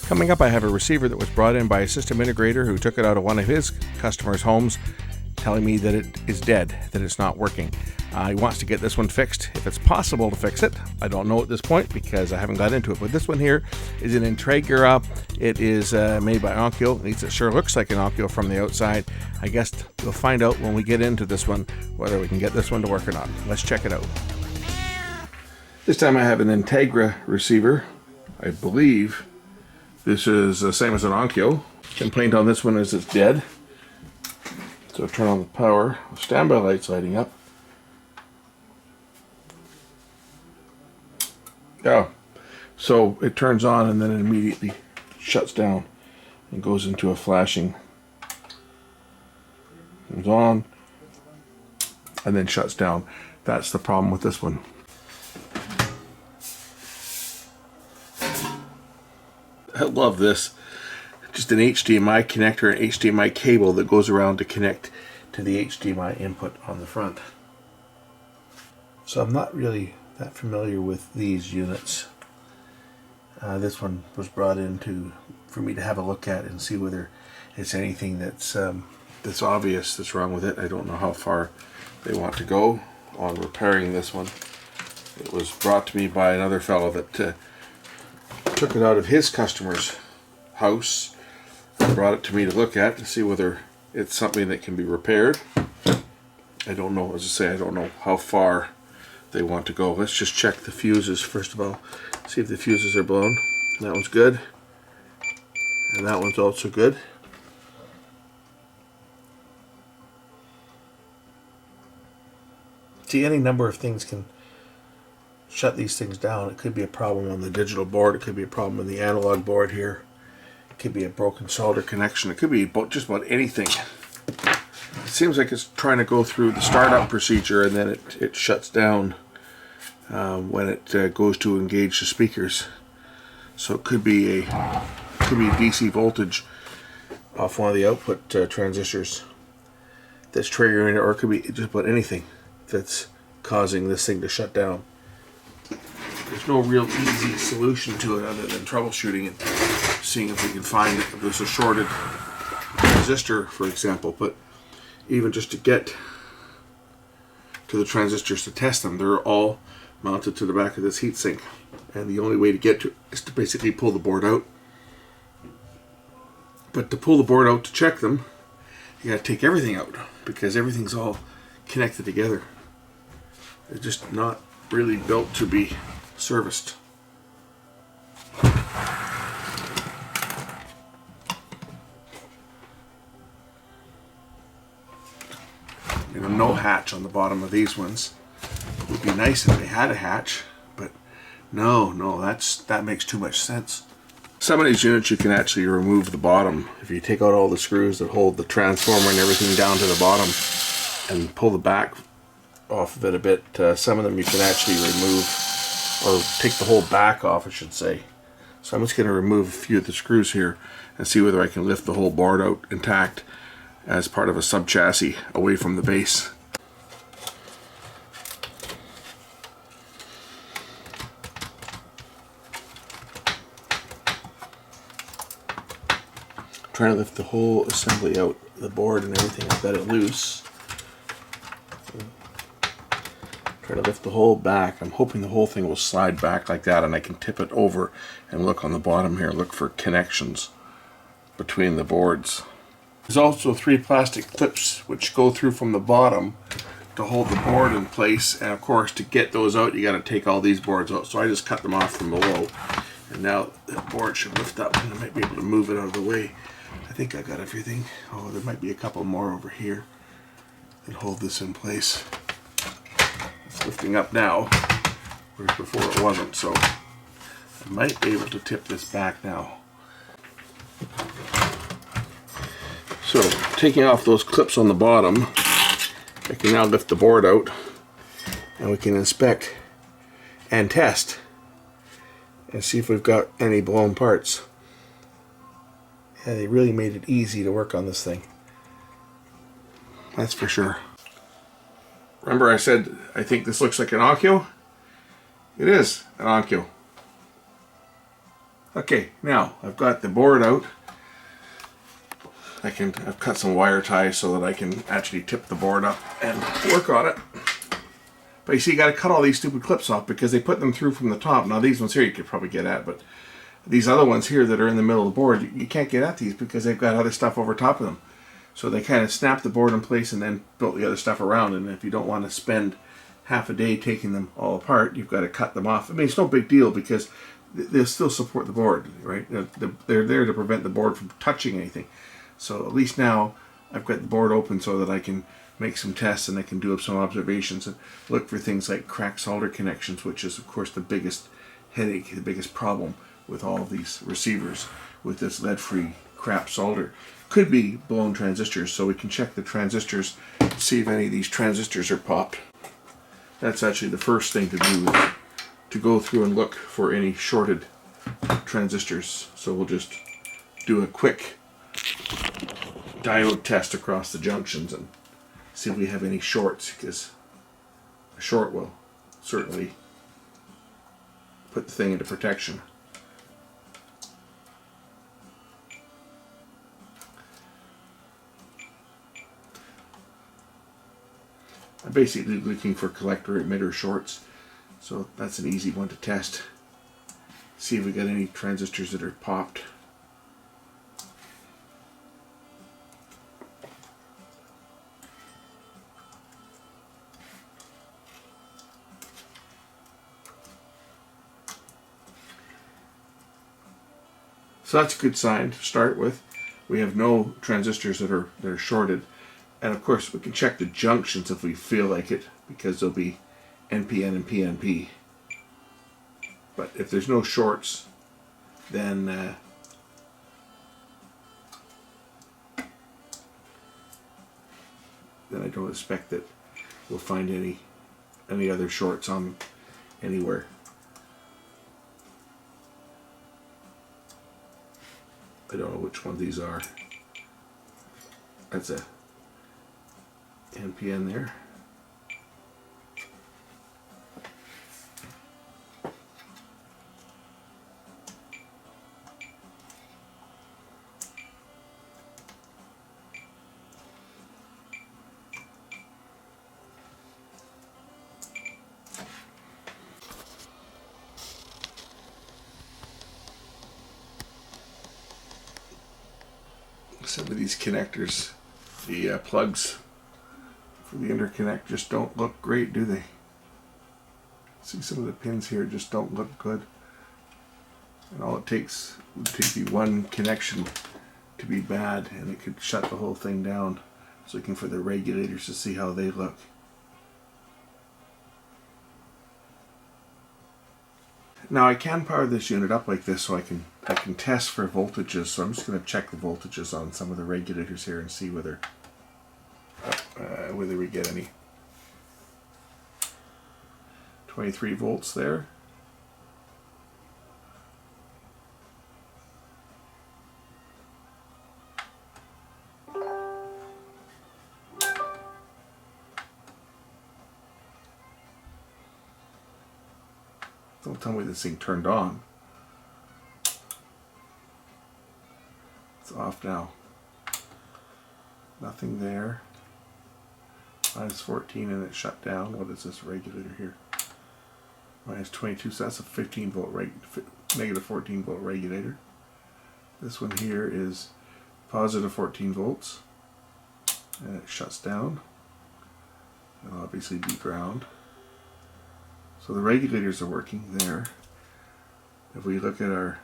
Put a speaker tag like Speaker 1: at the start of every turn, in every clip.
Speaker 1: Coming up, I have a receiver that was brought in by a system integrator who took it out of one of his customers' homes, telling me that it is dead, that it's not working. He wants to get this one fixed, if it's possible to fix it. I don't know at this point because I haven't got into it, but this one here is an Integra. It is made by Onkyo. At least it sure looks like an Onkyo from the outside. I guess we'll find out when we get into this one whether we can get this one to work or not. Let's check it out. This time I have an Integra receiver. I believe this is the same as an Onkyo. Complaint on this one is it's dead. So turn on the power. Standby light's lighting up. Yeah, so it turns on and then it immediately shuts down and goes into a flashing. Comes on and then shuts down. That's the problem with this one. I love this. Just an HDMI connector, an HDMI cable that goes around to connect to the HDMI input on the front. So I'm not really that familiar with these units. This one was brought in for me to have a look at and see whether it's anything that's obvious that's wrong with it. I don't know how far they want to go on repairing this one. It was brought to me by another fellow that took it out of his customer's house and brought it to me to look at to see whether it's something that can be repaired. I don't know, as I say, I don't know how far they want to go. Let's just check the fuses first of all. See if the fuses are blown. That one's good. And that one's also good. See, any number of things can shut these things down. It could be a problem on the digital board. It could be a problem on the analog board here. It could be a broken solder connection. It could be just about anything. It seems like it's trying to go through the startup procedure and then it shuts down when it goes to engage the speakers. So it could be DC voltage off one of the output transistors that's triggering it, or it could be just about anything that's causing this thing to shut down. There's no real easy solution to it other than troubleshooting it, seeing if we can find it. If there's a shorted resistor, for example, but even just to get to the transistors to test them, they're all mounted to the back of this heatsink, and the only way to get to it is to basically pull the board out. But to pull the board out to check them, you got to take everything out because everything's all connected together. They're just not really built to be serviced. You know, no hatch on the bottom of these ones. It would be nice if they had a hatch, but no, that makes too much sense. Some of these units you can actually remove the bottom. If you take out all the screws that hold the transformer and everything down to the bottom and pull the back off of it a bit, some of them you can actually remove, or take the whole back off, I should say. So I'm just going to remove a few of the screws here and see whether I can lift the whole board out intact as part of a sub chassis away from the base. Trying to lift the whole assembly out, the board and everything. I've got it loose. Try to lift the whole back. I'm hoping the whole thing will slide back like that and I can tip it over and look on the bottom here, look for connections between the boards. There's also 3 plastic clips which go through from the bottom to hold the board in place, and of course to get those out you got to take all these boards out, so I just cut them off from below, and now the board should lift up and I might be able to move it out of the way. I think I got everything. Oh, there might be a couple more over here that hold this in place. It's lifting up now, whereas before it wasn't, so I might be able to tip this back now. So, taking off those clips on the bottom, I can now lift the board out and we can inspect and test and see if we've got any blown parts. Yeah, they really made it easy to work on this thing. That's for sure. Remember I said I think this looks like an Onkyo? It is an Onkyo. Okay, now I've got the board out. I've cut some wire ties so that I can actually tip the board up and work on it. But you see, you got to cut all these stupid clips off because they put them through from the top. Now these ones here you could probably get at, but these other ones here that are in the middle of the board, you can't get at these because they've got other stuff over top of them. So they kind of snap the board in place and then built the other stuff around. And if you don't want to spend half a day taking them all apart, you've got to cut them off. I mean, it's no big deal because they'll still support the board, right? They're there to prevent the board from touching anything. So at least now I've got the board open so that I can make some tests and I can do up some observations and look for things like cracked solder connections, which is of course the biggest headache, the biggest problem with all of these receivers with this lead-free crap solder. Could be blown transistors, so we can check the transistors, see if any of these transistors are popped. That's actually the first thing to do, is to go through and look for any shorted transistors. So we'll just do a quick diode test across the junctions and see if we have any shorts, because a short will certainly put the thing into protection. I'm basically looking for collector emitter shorts, so that's an easy one to test. See if we got any transistors that are popped. So that's a good sign to start with. We have no transistors that are shorted. And of course we can check the junctions if we feel like it, because there'll be NPN and PNP. But if there's no shorts, then I don't expect that we'll find any other shorts on anywhere. I don't know which one these are. That's a NPN there. Some of these connectors, the plugs for the interconnect, just don't look great, do they? See, some of the pins here just don't look good. And all it takes would be one connection to be bad and it could shut the whole thing down. I was looking for the regulators to see how they look. Now I can power this unit up like this so I can test for voltages. So I'm just going to check the voltages on some of the regulators here and see whether we get any. 23 volts there. Don't tell me this thing turned on. It's off now. Nothing there. Minus 14 and it shut down. What is this regulator here? Minus 22, so that's a 15 volt negative 14 volt regulator. This one here is positive 14 volts. And it shuts down. It'll obviously be ground. So the regulators are working there. If we look at our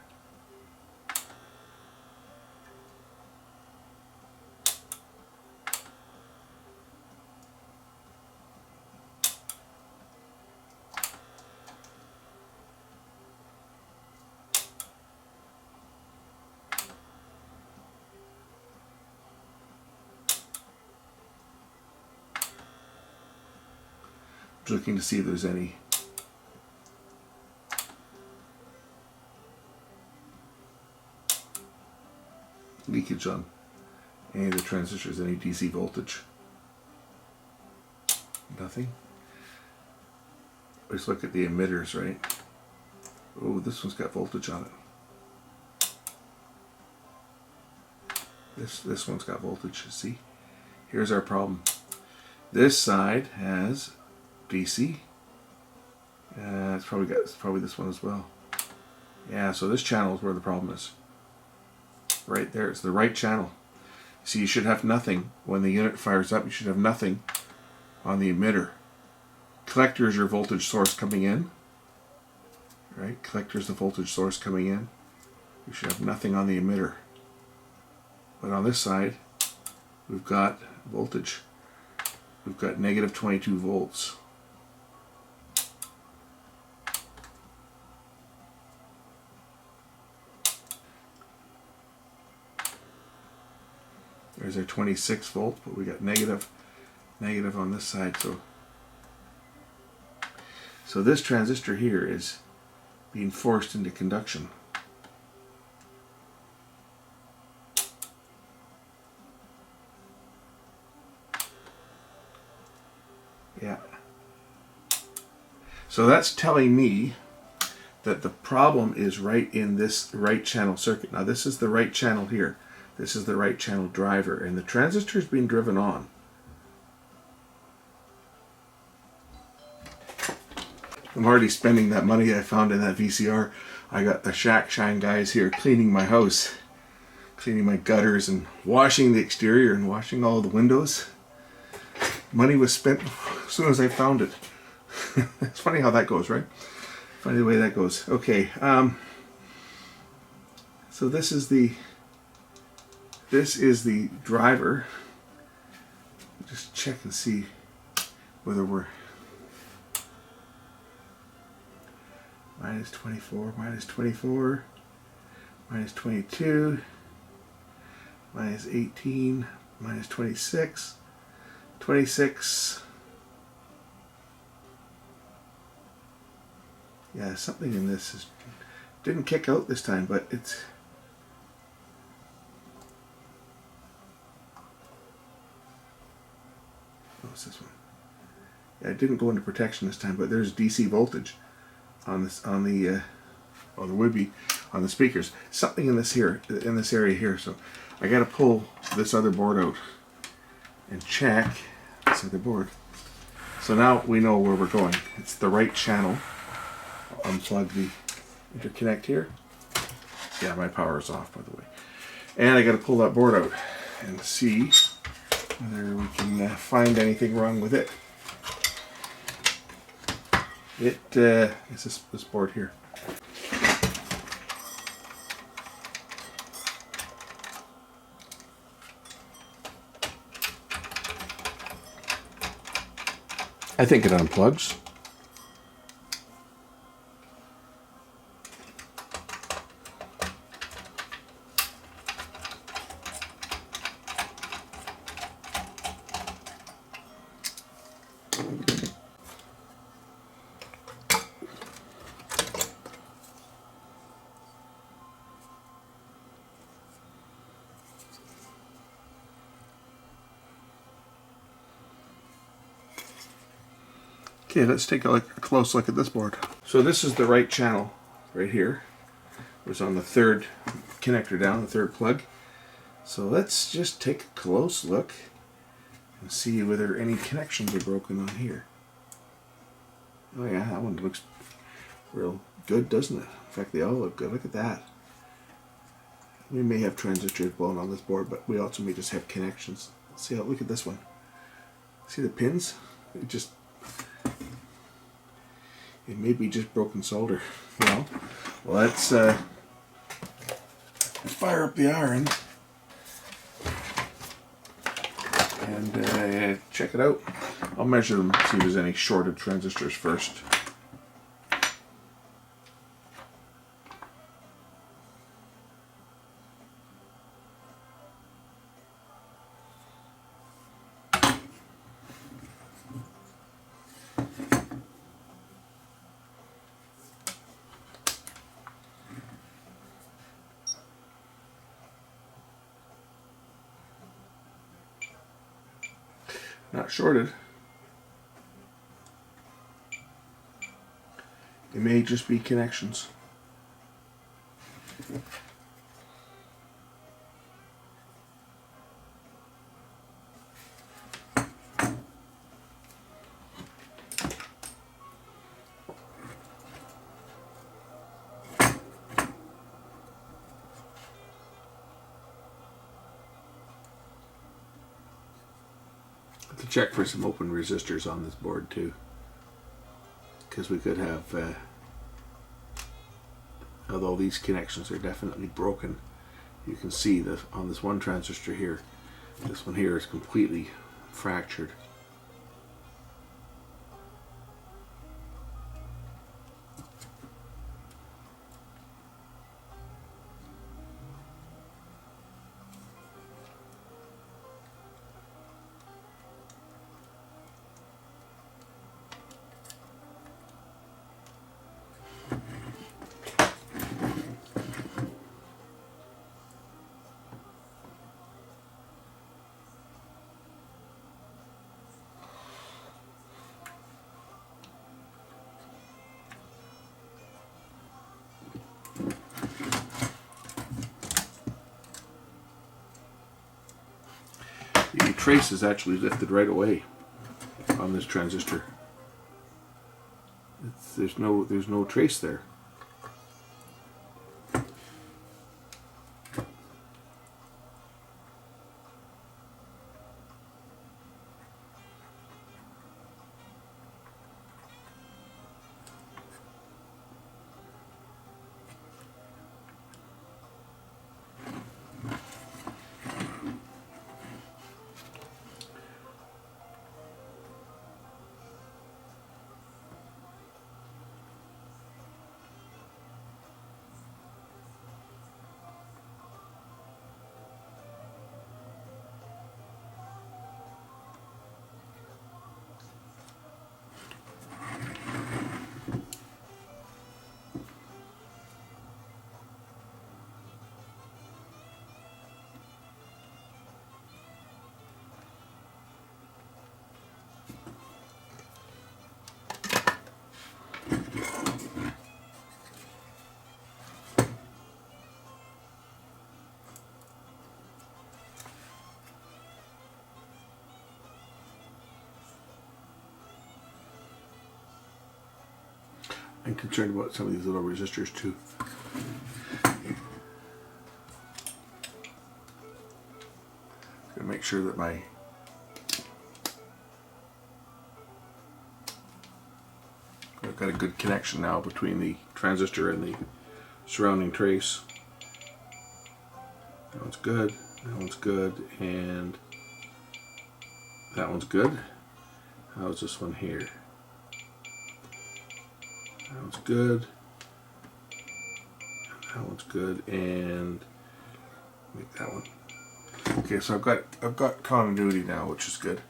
Speaker 1: looking to see if there's any leakage on any of the transistors, any DC voltage. Nothing. Let's look at the emitters, right? Oh, this one's got voltage on it. This one's got voltage. See, here's our problem. This side has DC. It's probably this one as well. Yeah, so this channel is where the problem is. Right there, it's the right channel. See, you should have nothing when the unit fires up. You should have nothing on the emitter. Collector is your voltage source coming in. Right, collector is the voltage source coming in. You should have nothing on the emitter. But on this side, we've got voltage. We've got negative 22 volts. There's our 26 volts, but we got negative on this side. So this transistor here is being forced into conduction. Yeah. So that's telling me that the problem is right in this right channel circuit. Now this is the right channel here. This is the right channel driver, and the transistor is being driven on. I'm already spending that money I found in that VCR. I got the Shack Shine guys here cleaning my house, cleaning my gutters and washing the exterior and washing all the windows. Money was spent as soon as I found it. It's funny how that goes, right? Funny the way that goes. Okay, so this is the driver. Just check and see whether we're minus 24, minus 24, minus 22, minus 18, minus 26, 26. Yeah, something in this didn't kick out this time, but it's... What's this one? Yeah, it didn't go into protection this time, but there's DC voltage on this, on the there would be on the speakers. Something in this area here. So I got to pull this other board out and check this other board. So now we know where we're going. It's the right channel. I'll unplug the interconnect here. Yeah, my power is off, by the way. And I got to pull that board out and see whether we can find anything wrong with it. It is this board here. I think it unplugs. Okay, let's take a close look at this board. So this is the right channel right here. It was on the third connector down, the third plug. So let's just take a close look and see whether any connections are broken on here. Oh yeah, that one looks real good, doesn't it? In fact, they all look good. Look at that. We may have transistors blown on this board, but we also may just have connections. See how, look at this one. See the pins? It may be just broken solder. Well, let's fire up the iron and check it out. I'll measure them, see if there's any shorted transistors first. Not shorted. It may just be connections. check for some open resistors on this board too, because we could have, although these connections are definitely broken, you can see that on this one transistor here, this one here is completely fractured. The trace is actually lifted right away on this transistor. There's no trace there. I'm concerned about some of these little resistors too. Gonna make sure that I've got a good connection now between the transistor and the surrounding trace. That one's good, that one's good, and that one's good. How's this one here? That one's good. That one's good, and make that one. Okay, so I've got continuity now, which is good.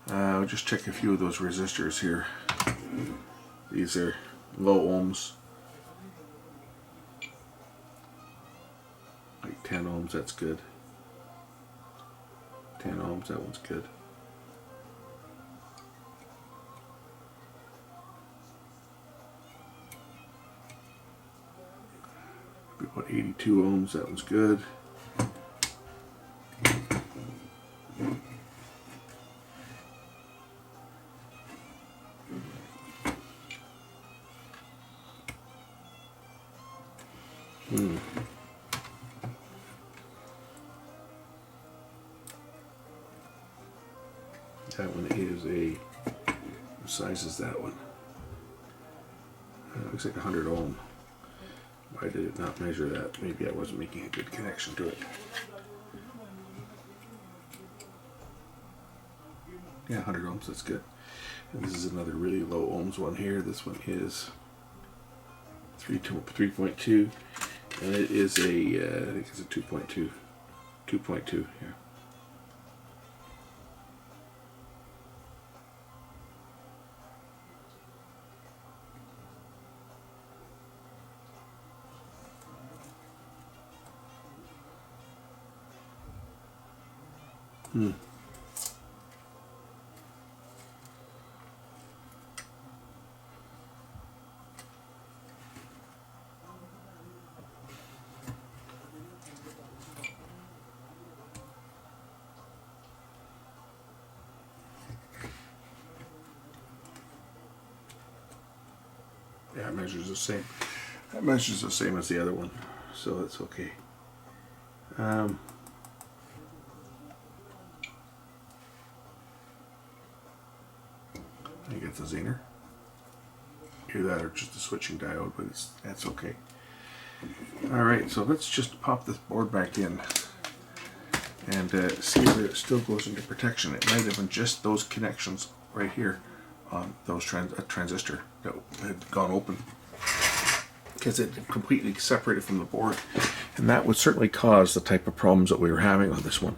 Speaker 1: I'll just check a few of those resistors here. These are low ohms, like 10 ohms. That's good. 10 ohms. That one's good. About 82 ohms, that one's good. That one is what size is that one? Looks like 100 ohm. Why did it not measure that? Maybe I wasn't making a good connection to it. Yeah, 100 ohms, that's good. And this is another really low ohms one here. This one is 3.2, and it is a, I think it's a 2.2. 2.2, yeah. Yeah, it measures the same. That measures the same as the other one, so it's okay. You get the Zener. Either that or just a switching diode, but that's okay. Alright, so let's just pop this board back in and see if it still goes into protection. It might have been just those connections right here on those transistor that had gone open, because it completely separated from the board, and that would certainly cause the type of problems that we were having on this one.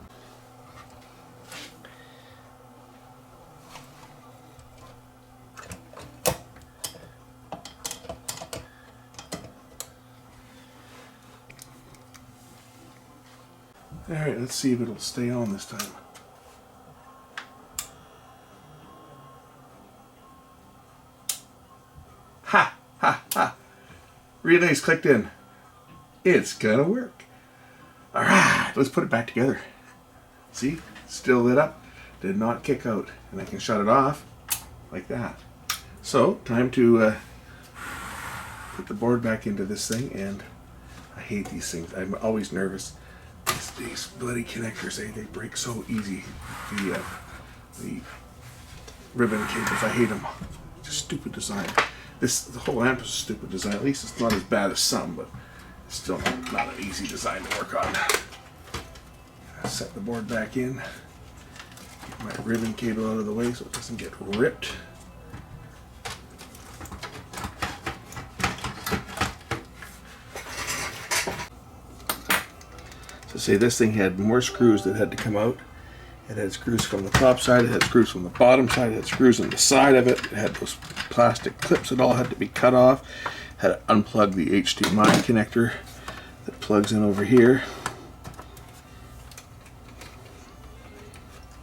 Speaker 1: Alright, let's see if it'll stay on this time. Ha! Ha! Ha! Relays clicked in. It's gonna work. Alright, let's put it back together. See? Still lit up. Did not kick out. And I can shut it off like that. So, time to put the board back into this thing, and I hate these things. I'm always nervous. These bloody connectors, they break so easy. The ribbon cables, I hate them. Just stupid design. The whole amp is a stupid design. At least it's not as bad as some, but it's still not an easy design to work on. Set the board back in. Get my ribbon cable out of the way so it doesn't get ripped. So say this thing had more screws that had to come out. It had screws from the top side, it had screws from the bottom side, it had screws on the side of it, it had those plastic clips that all had to be cut off. Had to unplug the HDMI connector that plugs in over here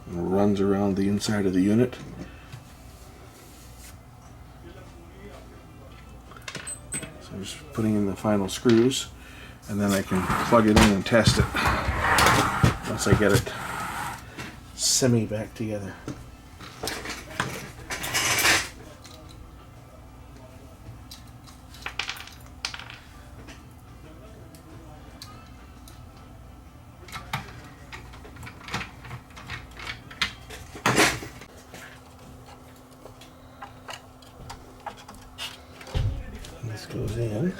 Speaker 1: and runs around the inside of the unit. So I'm just putting in the final screws, and then I can plug it in and test it once I get it semi back together. And this goes in.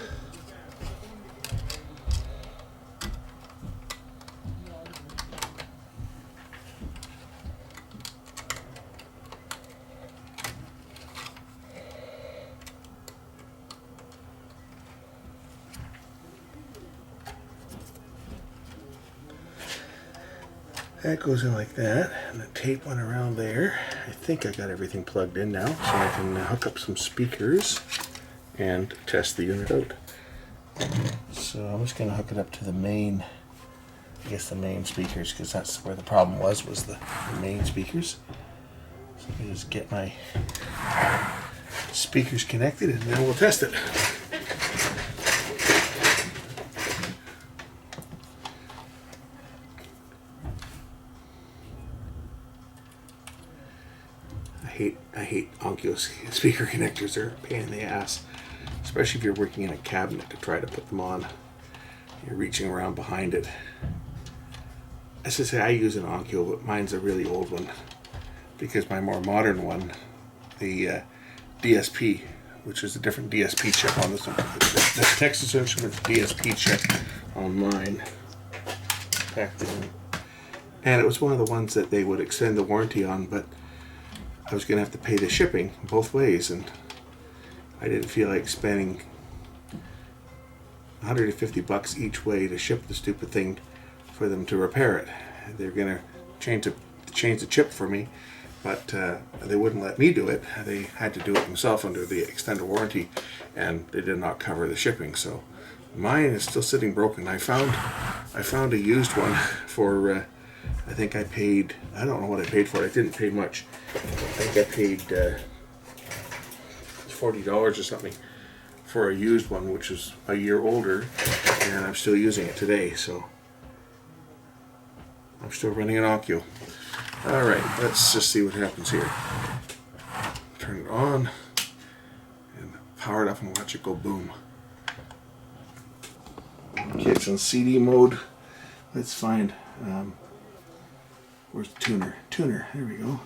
Speaker 1: That goes in like that, and the tape went around there. I think I got everything plugged in now, so I can hook up some speakers and test the unit out. So I'm just going to hook it up to the main, I guess the main speakers, because that's where the problem was the main speakers. So let me just get my speakers connected, and then we'll test it. I hate Onkyo speaker connectors. They're a pain in the ass, especially if you're working in a cabinet to try to put them on. You're reaching around behind it. As I say, I use an Onkyo, but mine's a really old one, because my more modern one, the DSP, which is a different DSP chip on this one, the Texas Instruments DSP chip on mine, packed in. And it was one of the ones that they would extend the warranty on, but I was going to have to pay the shipping both ways, and I didn't feel like spending $150 each way to ship the stupid thing for them to repair it. They're going to change the chip for me, but they wouldn't let me do it. They had to do it themselves under the extended warranty, and they did not cover the shipping. So mine is still sitting broken. I found a used one for I think I paid, I don't know what I paid for it. I didn't pay much. I think I paid $40 or something for a used one, which is a year older, and I'm still using it today, so I'm still running an Onkyo. Alright, let's just see what happens here. Turn it on and power it up and watch it go boom. Okay, it's on CD mode. Let's find where's the tuner? Tuner, there we go.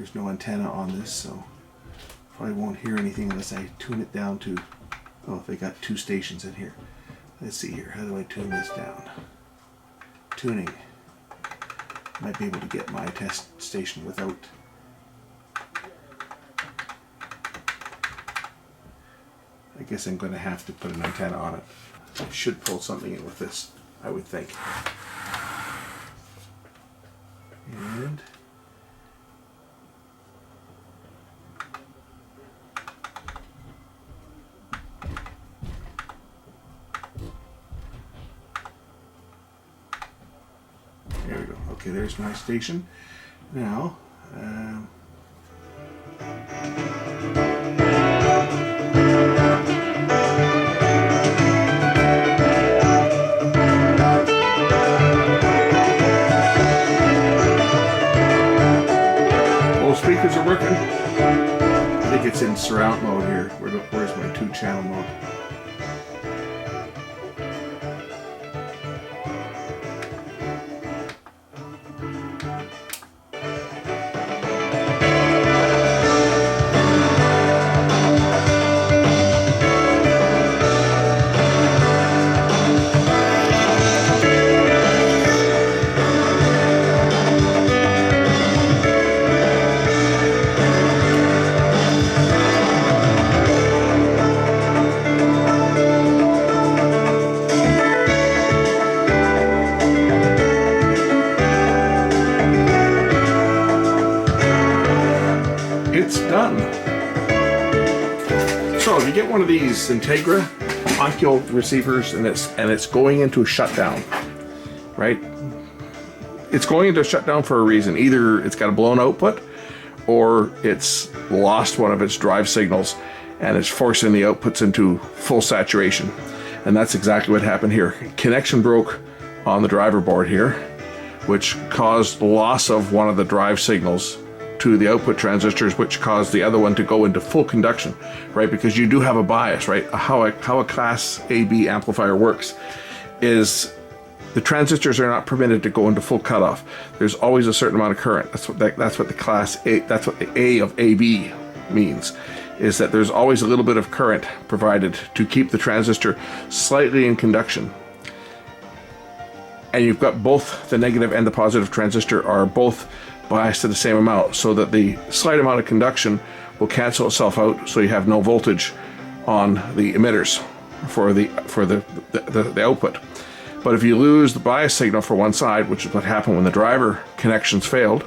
Speaker 1: There's no antenna on this, so probably won't hear anything unless I tune it down to, oh, they got 2 stations in here. Let's see here, how do I tune this down? Tuning. Might be able to get my test station without. I guess I'm going to have to put an antenna on it. I should pull something in with this, I would think. And there we go. Okay, there's my station. Now, both speakers are working. I think it's in surround mode here. Where's my 2-channel mode? It's done. So if you get one of these Integra Onkyo receivers and it's going into a shutdown, right? It's going into a shutdown for a reason. Either it's got a blown output or it's lost one of its drive signals and it's forcing the outputs into full saturation. And that's exactly what happened here. Connection broke on the driver board here, which caused loss of one of the drive signals to the output transistors, which caused the other one to go into full conduction, right? Because you do have a bias, right? How a Class AB amplifier works is the transistors are not permitted to go into full cutoff. There's always a certain amount of current. That's what the Class A, that's what the A of AB means, is that there's always a little bit of current provided to keep the transistor slightly in conduction. And you've got both the negative and the positive transistor are both biased to the same amount, so that the slight amount of conduction will cancel itself out, so you have no voltage on the emitters for the output. But if you lose the bias signal for one side, which is what happened when the driver connections failed,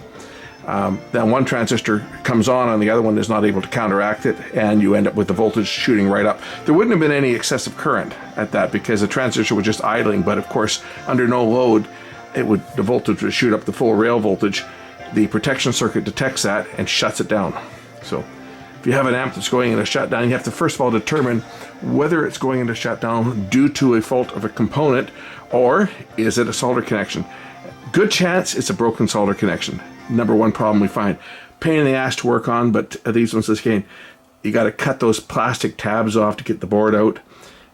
Speaker 1: then one transistor comes on and the other one is not able to counteract it, and you end up with the voltage shooting right up. There wouldn't have been any excessive current at that because the transistor was just idling, but of course under no load the voltage would shoot up the full rail voltage. The protection circuit detects that and shuts it down. So if you have an amp that's going into shutdown, you have to first of all determine whether it's going into shutdown due to a fault of a component or is it a solder connection. Good chance it's a broken solder connection. Number one problem we find. Pain in the ass to work on, but these ones, again, you got to cut those plastic tabs off to get the board out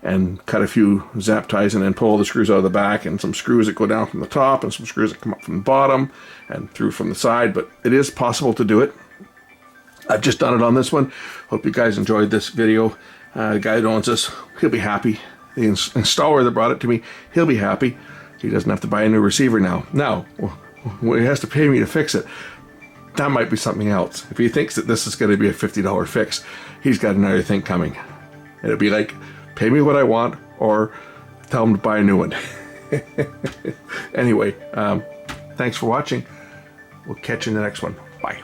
Speaker 1: and cut a few zap ties and then pull the screws out of the back, and some screws that go down from the top and some screws that come up from the bottom and through from the side, but it is possible to do it. I've just done it on this one. Hope you guys enjoyed this video. The guy that owns this, he'll be happy. The installer that brought it to me, he'll be happy. He doesn't have to buy a new receiver now. Now, well, he has to pay me to fix it. That might be something else. If he thinks that this is going to be a $50 fix, he's got another thing coming. It'll be like, pay me what I want or tell him to buy a new one. Anyway, thanks for watching. We'll catch you in the next one. Bye.